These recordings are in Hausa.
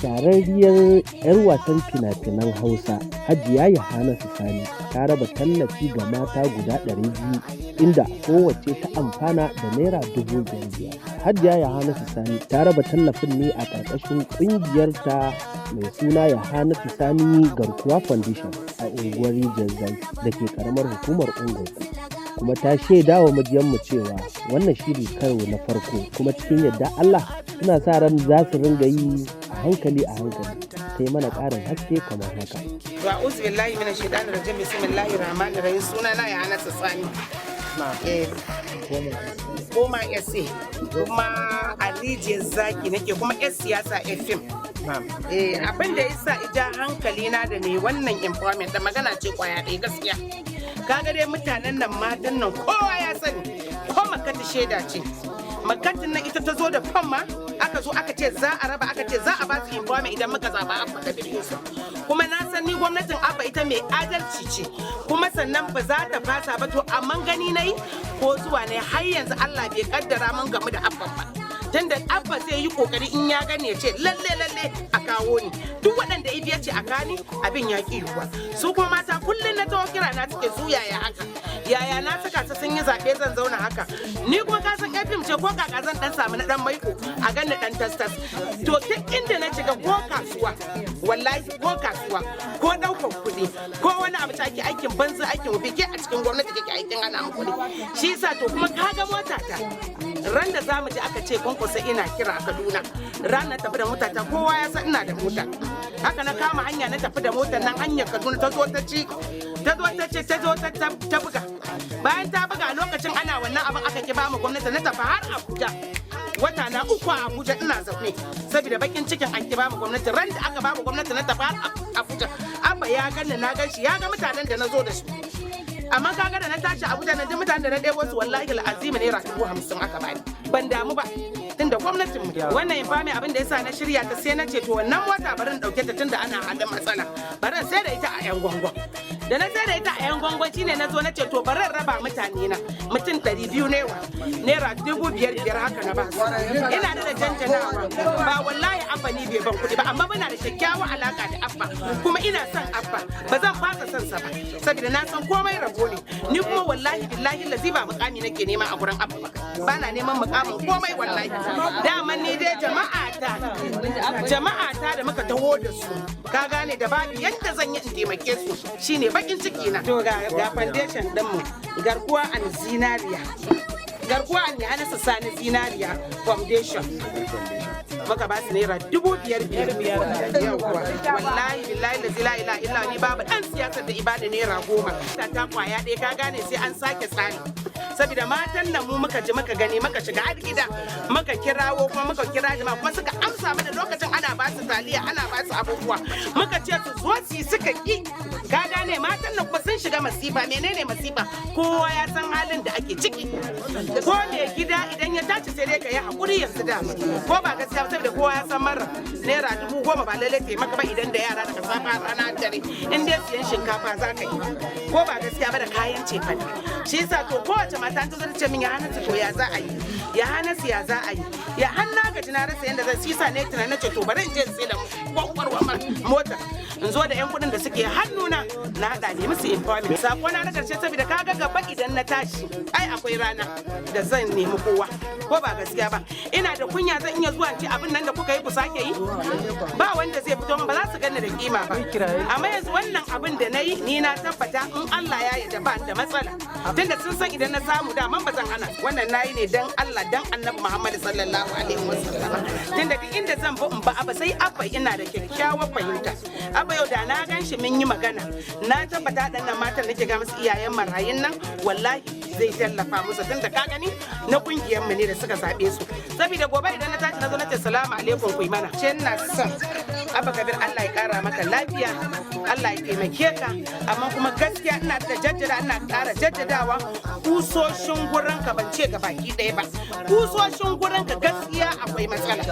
Shahararriyar 'yar wasan fina-finan Hausa Hajiya Yahanasu Sani ta raba tallafi ga mata guda 200 inda kowace ta amfana da Naira 5,000. Hajiya Yahanasu Sani ta raba tallafin ne a ƙarƙashin ƙungiyarta mai suna Yahanasu Sani Garkuwa Foundation a unguwar Rijiyar da ke ƙaramar hukumar Ungoku. Kuma ta shaida wa majiyanmu cewa wannan shiri karo na farko kuma cikin yadda Allah suna sa ran za su ringa yi a hankali ta yi mana ƙarin haske kamar haka. Wa uzu billahi minash shaitanir rajim bismillahir rahmanir rahim sunana Yahanasu Sani. Goma SA kuma a Rijiyar Zaki nake kuma 'yan siyasa FM. Abin da yasa ija hankali na da ne wannan empowerment da magana ce kwaya ɗaya gaskiya. Kaga dai mutanen nan matan nan kowa ya sani ko makanta shaida ce. Makantin nan ita ta zo da famma aka zo aka ce za a raba aka ce za a ba su empowerment idan muka zaba Abba ta su. Kuma na san ni gwamnatin Abba ita mai adalci ce kuma sannan ba za ta fasa ba to amma gani nayi ko zuwa ne har yanzu Allah bai kaddara mun gamu da Abba ba. Tunda Abba zai yi kokari in ya gane ya ce lalle a kawo ni duk waɗanda ibi ya ce a kani abin ya ki yiwuwa su kuma mata kullum na tawo kira na suke su yaya haka yaya na saka su sun yi zaɓe zan zauna haka ni kuma ka san fim ce ko kaka zan dan samu na dan maiko a ganni dan tastas to duk inda na shiga ko kasuwa wallahi ko kasuwa ko ɗaukar kuɗi ko wani abu take aikin banza aikin wufi ke a cikin gwamnati kake aikin ana kuɗi shi yasa to kuma kaga mota ta ran da zamu je aka ce kusa ina kira a Kaduna ranar tafi da mota ta kowa ya san ina da mota haka na kama hanya na tafi da motar nan hanyar Kaduna ta zo ta buga bayan ta buga lokacin ana wannan abin aka ki bamu gwamnati na tafi har Abuja wata na 3 a Abuja ina zaune saboda bakin cikin an ki bamu gwamnati ran da aka bamu gwamnati na tafi har Abuja Abba ya ganni na gan shi ya ga mutanen da na zo da su amma kaga da na tashi Abuja na ji mutanen da na ɗebo su wallahi al'azimi Naira 50,000 aka bani ban damu ba tunda gwamnatin mu wannan infami abin da yasa na shirya ta sai na ce to wannan mota barin dauke ta tunda ana halin matsala barin sai da ita a yan gongon da na sai da ita a yan gongon shine na zo na ce to barin raba mutane na mutum 200 ne wa Naira 5,500 haka na ba ina da janjanawa ba wallahi Abba ni bai ban kuɗi ba amma muna da kyakkyawar alaka da Abba kuma ina son Abba ba zan fasa son sa ba saboda na san komai rabo ne ni kuma wallahi billahi lazi ba mukami nake nema a gurin Abba ba na neman mukamin komai wallahi dama ni dai jama'a ta da muka taho da su ka gane da babu yadda zan yi in taimake su shine bakin ciki na to ga foundation din mu garkuwa an zinariya garkuwa an Yahanasu Sani zinariya foundation maka ba su Naira 5,500 yawwa wallahi billahi la ilaha illa ni babu dan siyasar da ibada Naira 10 ta kwaya ɗaya ka gane sai an sake tsari saboda matan nan mu muka ji muka gani muka shiga har gida muka kirawo kuma muka kira jama'a kuma suka amsa mana lokacin ana ba su taliya ana ba su abubuwa muka ce su zo su suka ki ka gane matan nan kuma sun shiga masifa menene masifa kowa ya san halin da ake ciki ko ne gida idan ya tashi sai dai ka yi hakuri yanzu da ko ba gaskiya saboda kowa ya san mara Naira 10,000 ba lalle ta maka ba idan da yara daga safa rana dare in dai siyan shinkafa za ka yi ko ba gaskiya ba da kayan cefane shi yasa to kowace mata ta zo ce min Yahanasu to ya za a yi Yahanasu ya za a yi ya hanna gaji na rasa yanda zan sisa ne tunanin ce to bari in je in sai da kwakwarwa mota in zo da yan kudin da suke hannuna na hada ne musu employment sako na karshe saboda kaga gaba idan na tashi ai akwai rana da zan nemi kowa ko ba gaskiya ba ina da kunya zan iya zuwa ci abin nan da kuka yi ku sake yi ba wanda zai fito ba za su ganni da kima ba amma yanzu wannan abin da na yi ni na tabbata in Allah ya yarda ba da matsala tunda sun san idan na samu daman ba zan hana wannan nayi ne dan Allah dan Annabi Muhammad sallallahu alaihi wasallam tunda duk inda zan bi in ba Abba sai Abba ina da kyakkyawar fahimta Abba yau da na gan shi mun yi magana na tabbata dan nan matan nake ga musu iyayen marayun nan wallahi zai tallafa musu tunda ka gani na kungiyar mu ne da suka zabe su saboda gobe idan na tashi na zo na ce salamu alaikum ku mana ce ina son Abba Kabir Allah ya kara maka lafiya Allah ya taimake ka amma kuma gaskiya ina da jaddada ina ƙara jaddadawa kusoshin gurin ka ban ce ga baki ɗaya ba kusoshin gurin ka gaskiya akwai matsala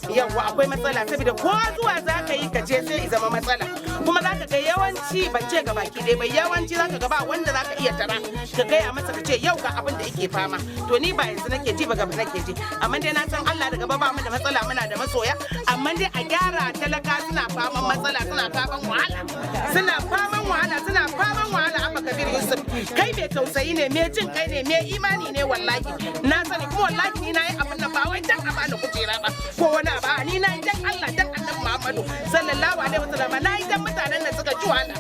yawa akwai matsala saboda ko zuwa za ka yi ka je sai i zama matsala kuma za ka ga yawanci ban ce ga baki ɗaya ba yawanci za ka ga ba wanda za ka iya tara ka gaya masa ka ce yau ga abin da yake fama to ni ba yanzu nake ji ba gaba nake ji amma dai na san Allah da gaba ba mu da matsala muna da masoya amma dai a gyara talaka suna faman matsala suna faman wahala Abba Kabir Yusuf kai mai tausayi ne mai jin kai ne mai imani ne wallahi na sani kuma wallahi ni nayi abin nan ba wai dan a bani kujera ba ko wani ba ni nayi dan Allah dan Annabi Muhammadu sallallahu alaihi wasallam nayi dan mutanen da suka ji wahala.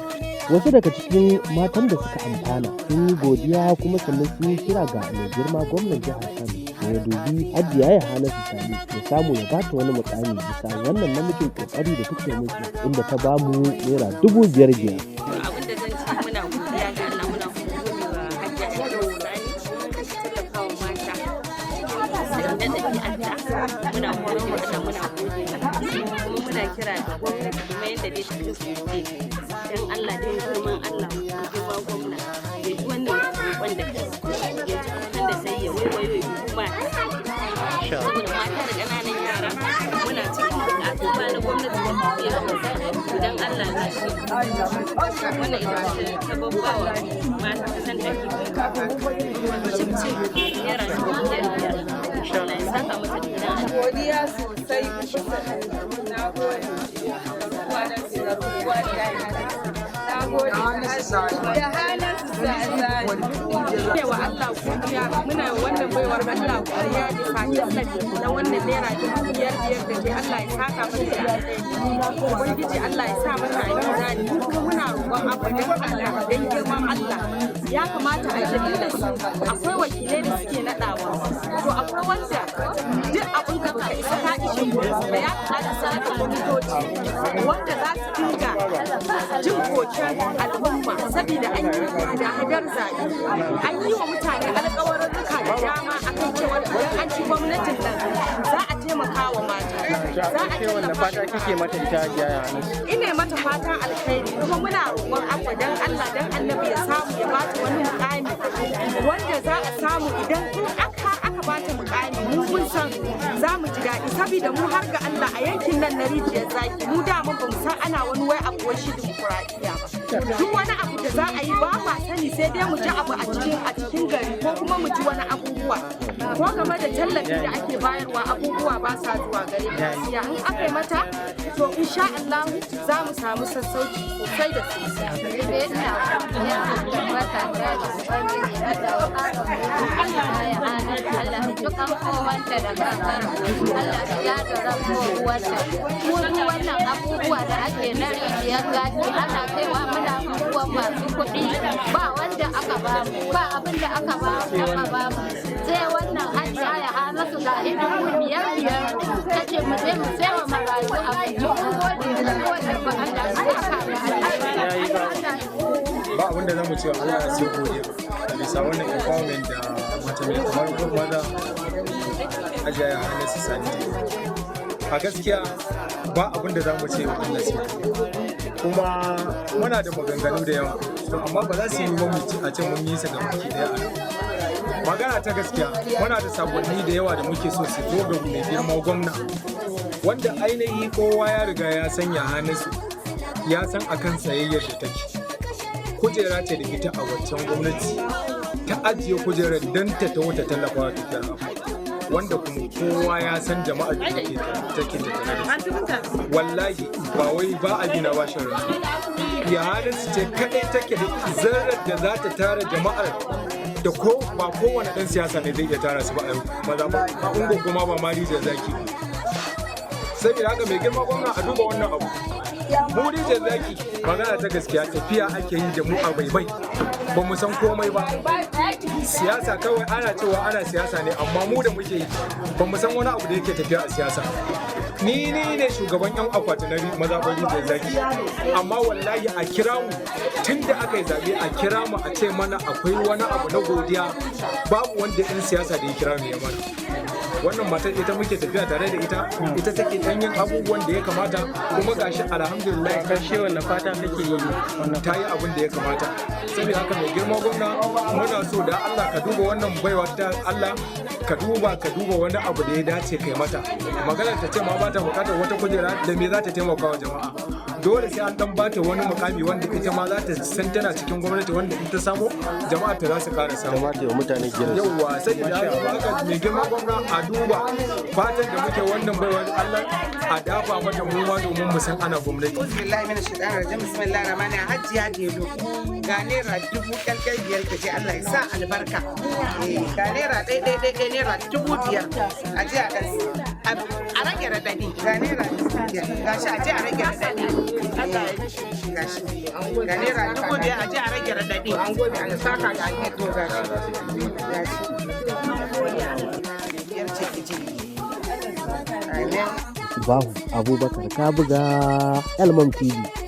Wasu daga cikin matan da suka amfana sun yi godiya kuma sannan sun yi kira ga mai girma gwamnan jihar Kano da ya dubi Hajiya Yahanasu Sani ya samu ya bata wani mukami bisa wannan namijin kokari da take musu inda ta bamu naira 5,500. Abin da zan ci muna godiya ga Allah muna godiya wa Hajiya Yahanasu Sani tallafawa mata da ɗabi'arta muna horon wata muna godiya kuma muna kira da gwamnati kuma yadda dai ta kasance dan Allah dai girman Allah ya girma gwamna ya ji wannan wanda ya ji da sai ya waiwayo ya kuma saboda mata da ƙananan yara muna cikin buƙatu ba na gwamnati da ta biya idan Allah ya shi wannan ita ta babbawa mata kasan da ke cimcim naira 5,000 Allah ya saka mata da godiya sosai na gode wa Allah godiya muna wannan baiwar Allah godiya da tallafi na wannan naira 5,500 da ke Allah ya saka mata da ubangiji Allah ya sa mata a mizani kuma muna roƙon abin Allah dan girman Allah ya kamata a yi da su akwai wakilai da suke naɗawa to akwai wanda duk abin da baka isa ka ishe da ya kamata sa da gwamnatoci wanda za su dinga jin koken al'umma saboda an yi da hadar zaɓe an yi wa mutane alƙawarurruka da dama akan cewa idan an ci gwamnatin nan za a taimaka wa mata za a taimaka fata kike mata ita Hajiya Yahanasu ina mata fatan alkhairi kuma muna roƙon Abba dan Allah dan Annabi ya samu ya bata wani mukami wanda za a samu idan aka bata mukami mun san za mu ji daɗi saboda mu har ga Allah a yankin nan na rijiyar zaki mu da mun ba mu san ana wani wai abu wai shi dimokuraɗiyya ba duk wani abu da za a yi ba ma sani sai dai mu ji abu a cikin gari ko kuma mu ji wani abubuwa ko game da tallafi da ake bayarwa abubuwa ba sa zuwa gare mu gaskiya in aka yi mata to insha Allah za mu samu sassauci sosai da sosai. Dukkan kowanta da kakar Allah ya da rabuwarta mu wannan abubuwa da ake na rijiyar gaji ana kaiwa muna abubuwan masu kuɗi ba wanda aka ba mu ba abin da aka ba mu sai wannan Hajiya Yahanasu da 5,500 tace mu je mu sai wa marayu abinci mun gode da wannan ba Allah ya saka ba abin da zamu ce Allah ya sai gode bisa wannan empowerment da mace mai kamar gwamnati Hajiya Yahanasu Sani a gaskiya ba abin da zamu ce wa Allah sai kuma muna da maganganu da yawa amma ba za su yi ba mu a ce mun yi sa ga baki daya magana ta gaskiya muna da sakonni da yawa da muke so su zo ga mai girma gwamna wanda ainihi kowa ya riga ya san Yahanasu ya san akan sayayyar da take kujera ce da ita a waccan gwamnati ta ajiye kujerar don ta wata tallafawa dukkan wanda kuma kowa ya san jama'ar da take da tare wallahi ba wai ba a gina ba shi Yahanasu ce kadai take da zarar da za ta tara jama'ar da ko ba kowane dan siyasa ne zai iya tara su ba a maza ba a ungo kuma ba mari da zaki saboda haka mai girma gwamna a duba wannan abu mu rijiyar zaki magana ta gaskiya tafiya ake yi da mu a baibai ba mu san komai ba siyasa kawai ana cewa ana siyasa ne amma mu da muke yi ba mu san wani abu da yake tafiya a siyasa ni ne shugaban yan akwati na mazaɓar rijiyar zaki amma wallahi a kira mu tun da aka yi zaɓe a kira mu a ce mana akwai wani abu na godiya babu wanda yan siyasa da ya kira mu ya mana wannan matar ita muke tafiya tare da ita take ɗan yin abubuwan da ya kamata kuma gashi alhamdulillah karshe wannan fata kake yi ta yi abin da ya kamata. Saboda haka mai girma gwamna muna so da Allah ka duba wannan baiwa ta Allah ka duba wani abu da ya dace kai mata. Maganar ta ce ma ba ta bukatar wata kujera da me za ta taimaka wa jama'a. Dole sai an dan bata wani mukami wanda ita ma za ta san tana cikin gwamnati wanda in ta samu jama'a ta za su kara samu. Jama'a ta mutane gira. Yawwa sai da haka mai girma gwamna a duba fatan da muke wannan baiwa Allah a dafa mata mu ma domin mu san ana gwamnati. Bismillahir rahmanir rahim. Bismillahir rahmanir rahim. Hajjiya Delo ga naira 5,000 kace Allah ya sa albarka. Ga naira ɗaya naira 5,000 a je a rage radadi. Ga naira 5,000 gashi a je a rage radadi. Allah ya gashi. Ga naira 5,000 a je a rage radadi. An gode an saka da ake to gashi. Bahu Abubakar ka buga Elmam TV.